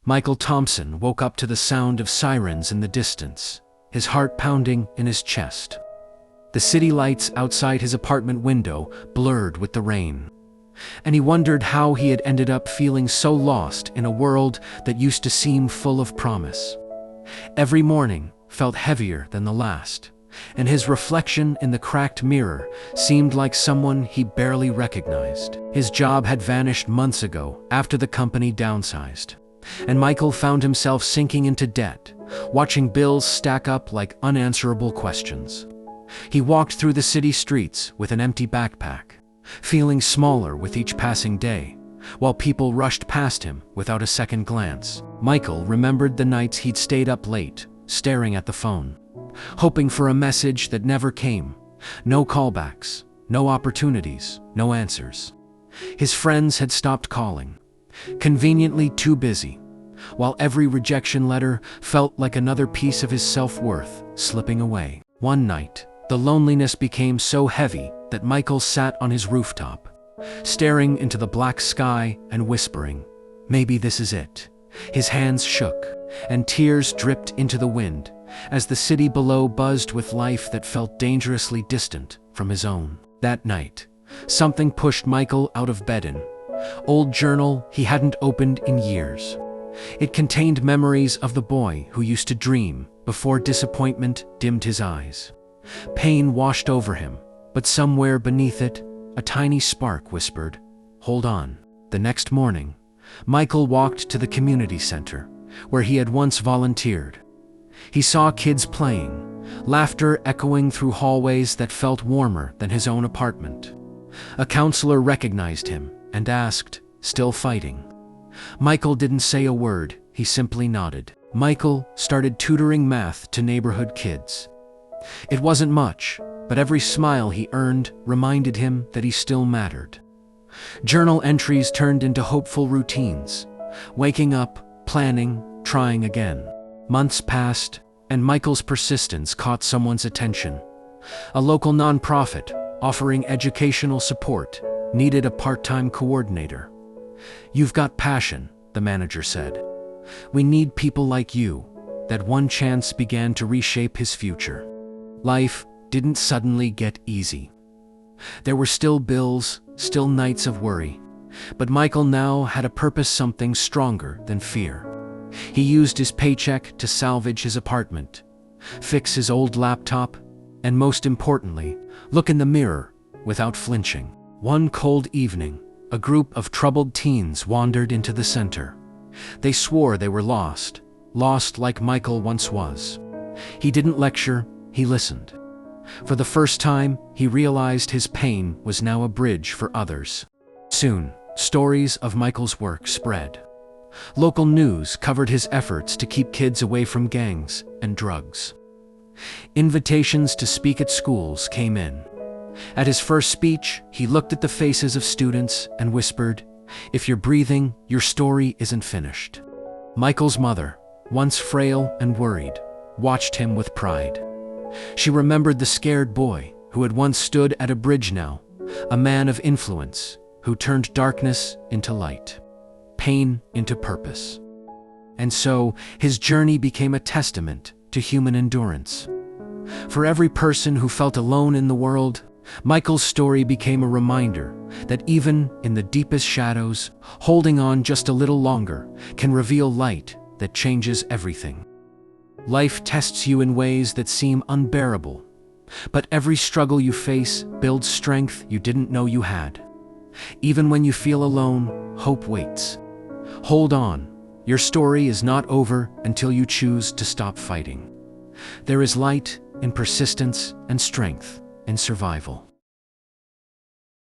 Michael Thompson woke up to the sound of sirens in the distance, his heart pounding in his chest. The city lights outside his apartment window blurred with the rain, and he wondered how he had ended up feeling so lost in a world that used to seem full of promise. Every morning felt heavier than the last, and his reflection in the cracked mirror seemed like someone he barely recognized. His job had vanished months ago after the company downsized, and Michael found himself sinking into debt, watching bills stack up like unanswerable questions. He walked through the city streets with an empty backpack, feeling smaller with each passing day, while people rushed past him without a second glance. Michael remembered the nights he'd stayed up late, staring at the phone, hoping for a message that never came. No callbacks, no opportunities, no answers. His friends had stopped calling, conveniently too busy, while every rejection letter felt like another piece of his self-worth slipping away. One night, the loneliness became so heavy that Michael sat on his rooftop, staring into the black sky and whispering, "Maybe this is it." His hands shook, and tears dripped into the wind as the city below buzzed with life that felt dangerously distant from his own. That night, something pushed Michael out of bed. An old journal he hadn't opened in years. It contained memories of the boy who used to dream before disappointment dimmed his eyes. Pain washed over him, but somewhere beneath it, a tiny spark whispered, "Hold on." The next morning, Michael walked to the community center, where he had once volunteered. He saw kids playing, laughter echoing through hallways that felt warmer than his own apartment. A counselor recognized him and asked, "Still fighting?" Michael didn't say a word, he simply nodded. Michael started tutoring math to neighborhood kids. It wasn't much, but every smile he earned reminded him that he still mattered. Journal entries turned into hopeful routines, waking up, planning, trying again. Months passed, and Michael's persistence caught someone's attention. A local nonprofit, offering educational support, needed a part-time coordinator. "You've got passion," the manager said. "We need people like you." That one chance began to reshape his future. Life didn't suddenly get easy. There were still bills, still nights of worry, but Michael now had a purpose, something stronger than fear. He used his paycheck to salvage his apartment, fix his old laptop, and most importantly, look in the mirror without flinching. One cold evening, a group of troubled teens wandered into the center. They swore they were lost like Michael once was. He didn't lecture, he listened. For the first time, he realized his pain was now a bridge for others. Soon, stories of Michael's work spread. Local news covered his efforts to keep kids away from gangs and drugs. Invitations to speak at schools came in. At his first speech, he looked at the faces of students and whispered, "If you're breathing, your story isn't finished." Michael's mother, once frail and worried, watched him with pride. She remembered the scared boy who had once stood at a bridge, now a man of influence who turned darkness into light, pain into purpose. And so, his journey became a testament to human endurance. For every person who felt alone in the world, Michael's story became a reminder that even in the deepest shadows, holding on just a little longer can reveal light that changes everything. Life tests you in ways that seem unbearable, but every struggle you face builds strength you didn't know you had. Even when you feel alone, hope waits. Hold on, your story is not over until you choose to stop fighting. There is light in persistence and strength in survival.